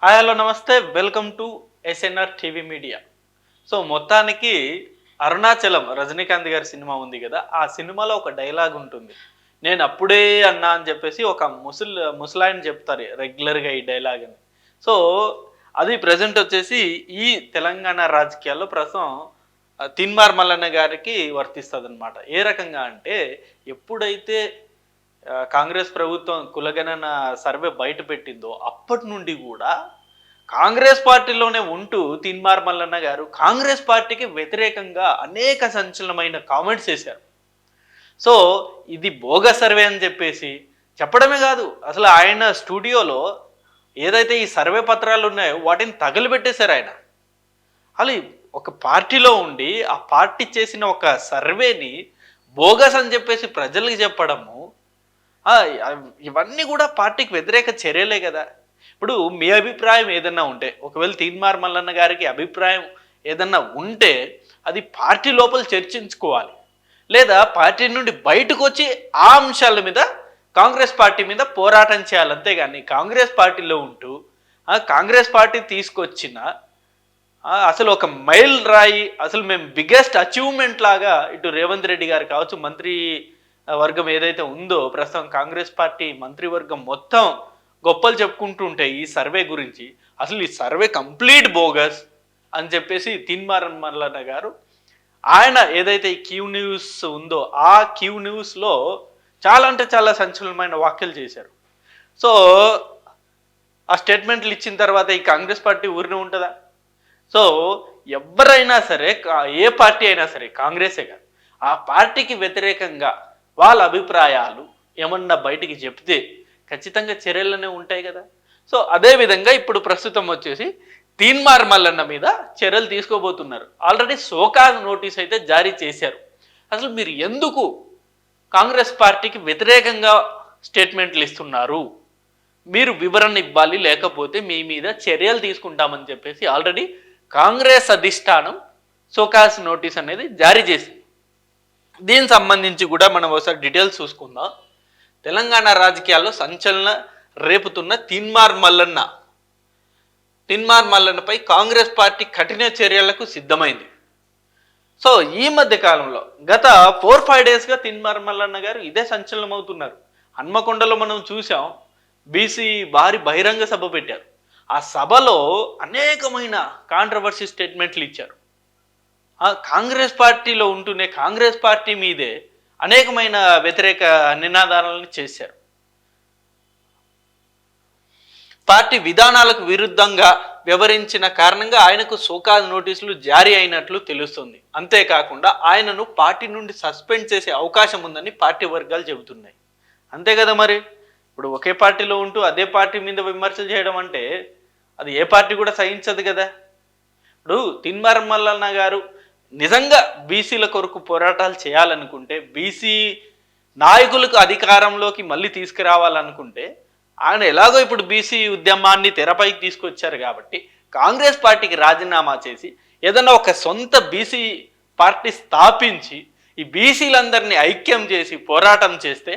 Hi hello నమస్తే welcome to SNR TV media. So మొత్తానికి అరుణాచలం రజనీకాంత్ గారి సినిమా ఉంది కదా, ఆ సినిమాలో ఒక డైలాగ్ ఉంటుంది. నేను అప్పుడే అన్నా అని చెప్పేసి ఒక ముసలాయన చెప్తారు రెగ్యులర్గా ఈ డైలాగ్ అని. సో అది ప్రజెంట్ వచ్చేసి ఈ తెలంగాణ రాజకీయాల్లో ప్రస్తుతం తిన్మార్ మల్లన్న గారికి వర్తిస్తుంది అనమాట. ఏ రకంగా అంటే ఎప్పుడైతే కాంగ్రెస్ ప్రభుత్వం కులగణన సర్వే బయట పెట్టిందో అప్పటి నుండి కూడా కాంగ్రెస్ పార్టీలోనే ఉంటూ తిన్మార్ మల్లన్న గారు కాంగ్రెస్ పార్టీకి వ్యతిరేకంగా అనేక సంచలనమైన కామెంట్స్ చేశారు. సో ఇది బోగ సర్వే అని చెప్పేసి చెప్పడమే కాదు, అసలు ఆయన స్టూడియోలో ఏదైతే ఈ సర్వే పత్రాలు ఉన్నాయో వాటిని తగలబెట్టేశారు ఆయన. అలా ఒక పార్టీలో ఉండి ఆ పార్టీ చేసిన ఒక సర్వేని బోగస్ అని చెప్పేసి ప్రజలకు చెప్పడము, ఇవన్నీ కూడా పార్టీకి వ్యతిరేక చర్యలే కదా. ఇప్పుడు మీ అభిప్రాయం ఏదన్నా ఉంటే, ఒకవేళ తీన్మార్ మల్లన్న గారికి అభిప్రాయం ఏదన్నా ఉంటే అది పార్టీ లోపల చర్చించుకోవాలి, లేదా పార్టీ నుండి బయటకు వచ్చి ఆ అంశాల మీద కాంగ్రెస్ పార్టీ మీద పోరాటం చేయాలి. అంతేగాని కాంగ్రెస్ పార్టీలో ఉంటూ కాంగ్రెస్ పార్టీ తీసుకొచ్చిన అసలు ఒక మైల్ రాయి, అసలు మేము బిగ్గెస్ట్ అచీవ్మెంట్ లాగా ఇటు రేవంత్ రెడ్డి గారు కావచ్చు, మంత్రి వర్గం ఏదైతే ఉందో ప్రస్తుతం కాంగ్రెస్ పార్టీ మంత్రివర్గం మొత్తం గొప్పలు చెప్పుకుంటూ ఉంటాయి ఈ సర్వే గురించి. అసలు ఈ సర్వే కంప్లీట్ బోగస్ అని చెప్పేసి తిన్మార్ మల్లన్న గారు ఆయన ఏదైతే ఈ క్యూ న్యూస్ ఉందో ఆ క్యూ న్యూస్లో చాలా అంటే చాలా సంచలనమైన వ్యాఖ్యలు చేశారు. సో ఆ స్టేట్మెంట్లు ఇచ్చిన తర్వాత ఈ కాంగ్రెస్ పార్టీ ఊరినే ఉంటుందా? సో ఎవరైనా సరే, ఏ పార్టీ అయినా సరే, కాంగ్రెసే కాదు, ఆ పార్టీకి వ్యతిరేకంగా వాళ్ళ అభిప్రాయాలు ఏమన్నా బయటికి చెప్తే ఖచ్చితంగా చర్యలనే ఉంటాయి కదా. సో అదేవిధంగా ఇప్పుడు ప్రస్తుతం వచ్చేసి తీన్మార్ మల్లన్న మీద చర్యలు తీసుకోబోతున్నారు. ఆల్రెడీ షోకాజ్ నోటీస్ అయితే జారీ చేశారు. అసలు మీరు ఎందుకు కాంగ్రెస్ పార్టీకి వ్యతిరేకంగా స్టేట్మెంట్లు ఇస్తున్నారు, మీరు వివరణ ఇవ్వాలి, లేకపోతే మీ మీద చర్యలు తీసుకుంటామని చెప్పేసి ఆల్రెడీ కాంగ్రెస్ అధిష్టానం షోకాజ్ నోటీస్ అనేది జారీ చేసింది. దీనికి సంబంధించి కూడా మనం ఒకసారి డీటెయిల్స్ చూసుకుందాం. తెలంగాణ రాజకీయాల్లో సంచలన రేపుతున్న తిన్మార్ మల్లన్నపై కాంగ్రెస్ పార్టీ కఠిన చర్యలకు సిద్ధమైంది. సో ఈ మధ్య కాలంలో గత 4-5 డేస్గా తిన్మార్ మల్లన్న గారు ఇదే సంచలనం అవుతున్నారు. హన్మకొండలో మనం చూసాం, బీసీ భారీ బహిరంగ సభ పెట్టారు. ఆ సభలో అనేకమైన కాంట్రవర్సీ స్టేట్మెంట్లు ఇచ్చారు. కాంగ్రెస్ పార్టీలో ఉంటూనే కాంగ్రెస్ పార్టీ మీదే అనేకమైన వ్యతిరేక నినాదాలను చేశారు. పార్టీ విధానాలకు విరుద్ధంగా వ్యవహరించిన కారణంగా ఆయనకు షోకాజ్ నోటీసులు జారీ అయినట్లు తెలుస్తుంది. అంతేకాకుండా ఆయనను పార్టీ నుండి సస్పెండ్ చేసే అవకాశం ఉందని పార్టీ వర్గాలు చెబుతున్నాయి. అంతే కదా, మరి ఇప్పుడు ఒకే పార్టీలో ఉంటూ అదే పార్టీ మీద విమర్శలు చేయడం అంటే అది ఏ పార్టీ కూడా సహించదు కదా. ఇప్పుడు తిన్మార్ మల్లన్న గారు నిజంగా బీసీల కొరకు పోరాటాలు చేయాలనుకుంటే, బీసీ నాయకులకు అధికారంలోకి మళ్ళీ తీసుకురావాలనుకుంటే, ఆయన ఎలాగో ఇప్పుడు బీసీ ఉద్యమాన్ని తెరపైకి తీసుకొచ్చారు కాబట్టి కాంగ్రెస్ పార్టీకి రాజీనామా చేసి ఏదన్నా ఒక సొంత బీసీ పార్టీ స్థాపించి ఈ బీసీలందరినీ ఐక్యం చేసి పోరాటం చేస్తే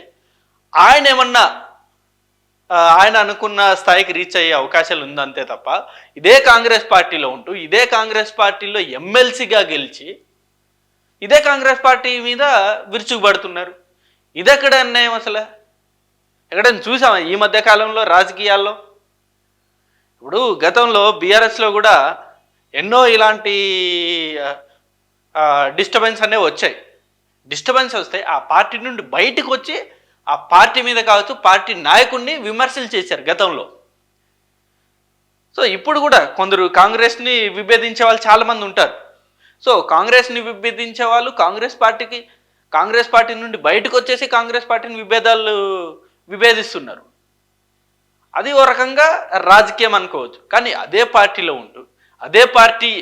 ఆయన ఏమన్నా ఆయన అనుకున్న స్థాయికి రీచ్ అయ్యే అవకాశాలు ఉందంతే తప్ప, ఇదే కాంగ్రెస్ పార్టీలో ఉంటూ ఇదే కాంగ్రెస్ పార్టీలో ఎమ్మెల్సీగా గెలిచి ఇదే కాంగ్రెస్ పార్టీ మీద విరుచుకుపడుతున్నారు. ఇదెక్కడ అన్యాయం? అసలు ఎక్కడైనా చూసామా ఈ మధ్య కాలంలో రాజకీయాల్లో? ఇప్పుడు గతంలో బీఆర్ఎస్లో కూడా ఎన్నో ఇలాంటి డిస్టర్బెన్స్ అనేవి వచ్చాయి. డిస్టర్బెన్స్ వస్తే ఆ పార్టీ నుండి బయటకు వచ్చి ఆ పార్టీ మీద కావచ్చు పార్టీ నాయకుడిని విమర్శలు చేశారు గతంలో. సో ఇప్పుడు కూడా కొందరు కాంగ్రెస్ని విభేదించే వాళ్ళు చాలామంది ఉంటారు. సో కాంగ్రెస్ని విభేదించే వాళ్ళు కాంగ్రెస్ పార్టీ నుండి బయటకు వచ్చేసి కాంగ్రెస్ పార్టీని విభేదిస్తున్నారు. అది ఓ రకంగా రాజకీయం అనుకోవచ్చు. కానీ అదే పార్టీలో ఉంటూ అదే పార్టీ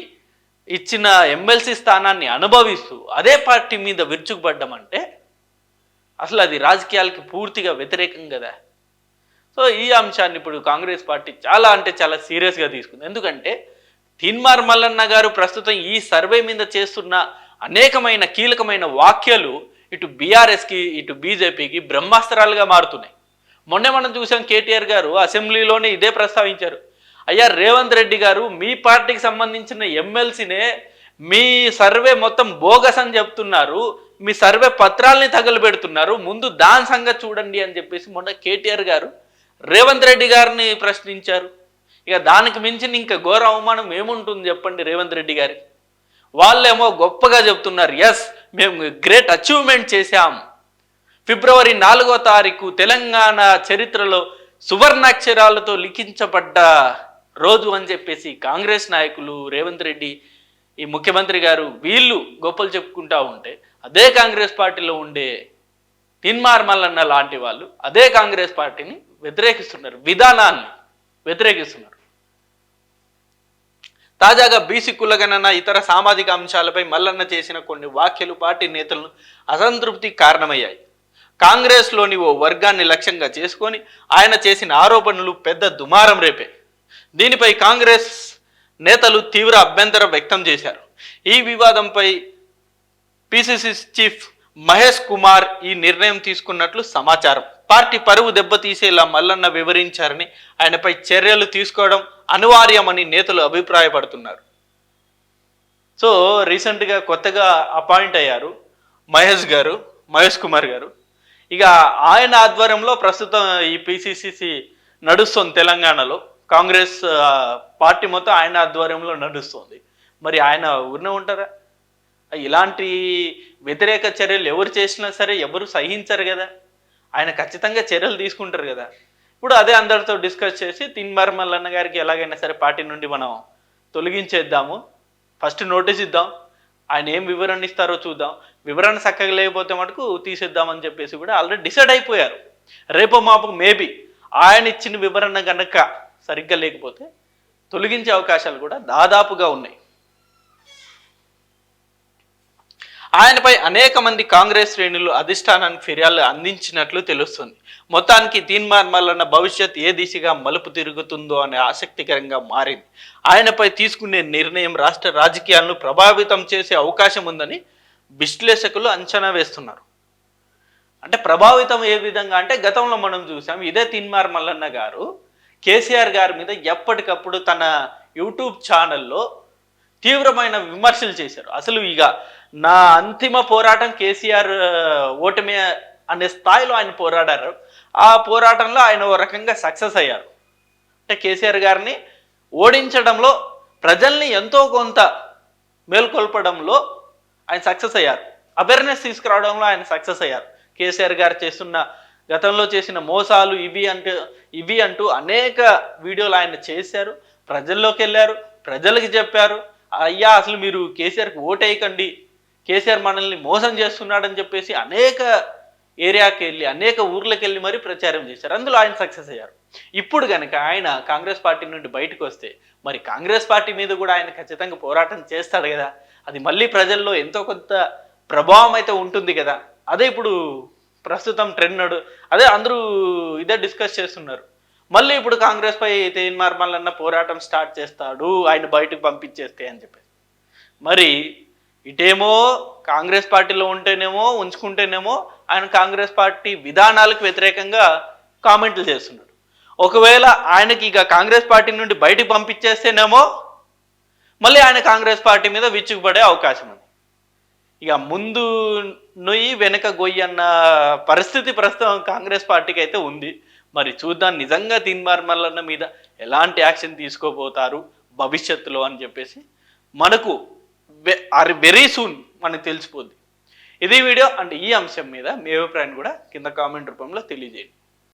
ఇచ్చిన ఎమ్మెల్సీ స్థానాన్ని అనుభవిస్తూ అదే పార్టీ మీద విరుచుకుపడ్డం అంటే అసలు అది రాజకీయాలకి పూర్తిగా వ్యతిరేకం కదా. సో ఈ అంశాన్ని ఇప్పుడు కాంగ్రెస్ పార్టీ చాలా అంటే చాలా సీరియస్గా తీసుకుంది. ఎందుకంటే తిన్మార్ మల్లన్న గారు ప్రస్తుతం ఈ సర్వే మీద చేస్తున్న అనేకమైన కీలకమైన వ్యాఖ్యలు ఇటు బీఆర్ఎస్కి ఇటు బీజేపీకి బ్రహ్మాస్త్రాలుగా మారుతున్నాయి. మొన్నే మనం చూసాం, కేటీఆర్ గారు అసెంబ్లీలోనే ఇదే ప్రస్తావించారు. అయ్యా రేవంత్ రెడ్డి గారు, మీ పార్టీకి సంబంధించిన ఎమ్మెల్సీనే మీ సర్వే మొత్తం బోగస్ అని చెప్తున్నారు, మీ సర్వే పత్రాలని తగలబెడుతున్నారు, ముందు దాని సంగతి చూడండి అని చెప్పేసి మొన్న కేటీఆర్ గారు రేవంత్ రెడ్డి గారిని ప్రశ్నించారు. ఇక దానికి మించిన ఇంకా ఘోర అవమానం ఏముంటుంది చెప్పండి రేవంత్ రెడ్డి గారికి. వాళ్ళేమో గొప్పగా చెప్తున్నారు, ఎస్ మేము గ్రేట్ అచీవ్మెంట్ చేశాం, ఫిబ్రవరి 4వ తారీఖు తెలంగాణ చరిత్రలో సువర్ణాక్షరాలతో లిఖించబడ్డ రోజు అని చెప్పేసి కాంగ్రెస్ నాయకులు, రేవంత్ రెడ్డి, ఈ ముఖ్యమంత్రి గారు వీళ్ళు గొప్పలు చెప్పుకుంటా ఉంటే, అదే కాంగ్రెస్ పార్టీలో ఉండే తిన్మార్ మల్లన్న లాంటి వాళ్ళు అదే కాంగ్రెస్ పార్టీని వ్యతిరేకిస్తున్నారు, విధానాన్ని వ్యతిరేకిస్తున్నారు. తాజాగా బీసీ కులగణన ఇతర సామాజిక అంశాలపై మల్లన్న చేసిన కొన్ని వ్యాఖ్యలు పార్టీ నేతలను అసంతృప్తికి కారణమయ్యాయి. కాంగ్రెస్లోని ఓ వర్గాన్ని లక్ష్యంగా చేసుకొని ఆయన చేసిన ఆరోపణలు పెద్ద దుమారం రేపే. దీనిపై కాంగ్రెస్ నేతలు తీవ్ర అభ్యంతరం వ్యక్తం చేశారు. ఈ వివాదంపై పిసిసి చీఫ్ మహేష్ కుమార్ ఈ నిర్ణయం తీసుకున్నట్లు సమాచారం. పార్టీ పరువు దెబ్బతీసేలా మల్లన్న వివరించారని, ఆయనపై చర్యలు తీసుకోవడం అనివార్యమని నేతలు అభిప్రాయపడుతున్నారు. సో రీసెంట్గా కొత్తగా అపాయింట్ అయ్యారు మహేష్ కుమార్ గారు. ఇక ఆయన ఆధ్వర్యంలో ప్రస్తుతం ఈ పిసిసి నడుస్తుంది తెలంగాణలో. కాంగ్రెస్ పార్టీ మొత్తం ఆయన ఆధ్వర్యంలో నడుస్తుంది. మరి ఆయన ఊరినే ఉంటారా? ఇలాంటి వ్యతిరేక చర్యలు ఎవరు చేసినా సరే ఎవరు సహించరు కదా, ఆయన ఖచ్చితంగా చర్యలు తీసుకుంటారు కదా. ఇప్పుడు అదే అందరితో డిస్కస్ చేసి తిన్మార్ మల్లన్న గారికి ఎలాగైనా సరే పార్టీ నుండి మనం తొలగించేద్దాము, ఫస్ట్ నోటీస్ ఇద్దాం, ఆయన ఏం వివరణ ఇస్తారో చూద్దాం, వివరణ చక్కగా లేకపోతే మటుకు తీసేద్దామని చెప్పేసి కూడా ఆల్రెడీ డిసైడ్ అయిపోయారు. రేపు మాపు మేబీ ఆయన ఇచ్చిన వివరణ కనుక సరిగ్గా లేకపోతే తొలగించే అవకాశాలు కూడా దాదాపుగా ఉన్నాయి. ఆయనపై అనేక మంది కాంగ్రెస్ శ్రేణులు అధిష్టానానికి ఫిర్యాదులు అందించినట్లు తెలుస్తుంది. మొత్తానికి తీన్మార్ మల్లన్న భవిష్యత్ ఏ దిశగా మలుపు తిరుగుతుందో అనే ఆసక్తికరంగా మారింది. ఆయనపై తీసుకునే నిర్ణయం రాష్ట్ర రాజకీయాలను ప్రభావితం చేసే అవకాశం ఉందని విశ్లేషకులు అంచనా వేస్తున్నారు. అంటే ప్రభావితం ఏ విధంగా అంటే, గతంలో మనం చూసాం ఇదే తీన్మార్ మల్లన్న గారు కేసీఆర్ గారి మీద ఎప్పటికప్పుడు తన యూట్యూబ్ ఛానల్లో తీవ్రమైన విమర్శలు చేశారు. అసలు ఇక నా అంతిమ పోరాటం కేసీఆర్ ఓటమి అనే స్థాయిలో ఆయన పోరాడారు. ఆ పోరాటంలో ఆయన ఓ రకంగా సక్సెస్ అయ్యారు. అంటే కేసీఆర్ గారిని ఓడించడంలో, ప్రజల్ని ఎంతో కొంత మేల్కొల్పడంలో ఆయన సక్సెస్ అయ్యారు. అవేర్నెస్ తీసుకురావడంలో ఆయన సక్సెస్ అయ్యారు. కేసీఆర్ గారు చేస్తున్న గతంలో చేసిన మోసాలు ఇవి అంటూ అనేక వీడియోలు ఆయన చేశారు. ప్రజల్లోకి వెళ్ళారు, ప్రజలకి చెప్పారు, అయ్యా అసలు మీరు కేసీఆర్కి ఓటేయకండి, కేసీఆర్ మనల్ని మోసం చేస్తున్నాడని చెప్పేసి అనేక ఏరియాకి వెళ్ళి అనేక ఊర్లకు వెళ్ళి మరీ ప్రచారం చేశారు. అందులో ఆయన సక్సెస్ అయ్యారు. ఇప్పుడు కనుక ఆయన కాంగ్రెస్ పార్టీ నుండి బయటకు వస్తే మరి కాంగ్రెస్ పార్టీ మీద కూడా ఆయన ఖచ్చితంగా పోరాటం చేస్తాడు కదా, అది మళ్ళీ ప్రజల్లో ఎంతో కొంత ప్రభావం అయితే ఉంటుంది కదా. అదే ఇప్పుడు ప్రస్తుతం ట్రెండ్, అదే అందరూ ఇదే డిస్కస్ చేస్తున్నారు. మళ్ళీ ఇప్పుడు కాంగ్రెస్ పై తీన్మార్ మల్లన్న పోరాటం స్టార్ట్ చేస్తాడు ఆయన బయటకు పంపించేస్తే అని చెప్పి. మరి ఇటేమో కాంగ్రెస్ పార్టీలో ఉంచుకుంటేనేమో ఆయన కాంగ్రెస్ పార్టీ విధానాలకు వ్యతిరేకంగా కామెంట్లు చేస్తున్నాడు. ఒకవేళ ఆయనకి ఇక కాంగ్రెస్ పార్టీ నుండి బయటకు పంపించేస్తేనేమో మళ్ళీ ఆయన కాంగ్రెస్ పార్టీ మీద విచ్చుకుపడే అవకాశం ఉంది. ఇక ముందు నొయ్యి వెనక గొయ్యి అన్న పరిస్థితి ప్రస్తుతం కాంగ్రెస్ పార్టీకి అయితే ఉంది. మరి చూద్దాం నిజంగా తీన్మార్ మల్లన్న మీద ఎలాంటి యాక్షన్ తీసుకోబోతారు భవిష్యత్తులో అని చెప్పేసి మనకు వెరీ సూన్ మనకు తెలిసిపోద్ది. ఇది వీడియో. అంటే ఈ అంశం మీద మీ అభిప్రాయాన్ని కూడా కింద కామెంట్ రూపంలో తెలియజేయండి.